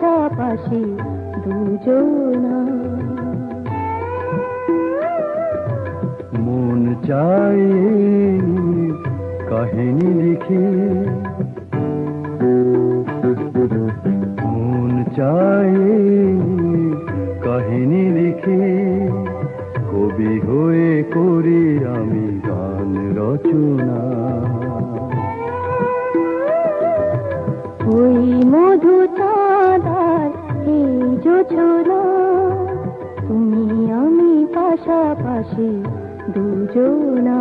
পাশাপাশি দুজনা। মন চাই কাহিনী লিখি, মন চাই কাহিনী লিখি, কবি হয়ে করি আমি গান রচনা। ওই মধু চাঁদার এই জোছনা, তুমি আমি পাশাপাশি দুজনা।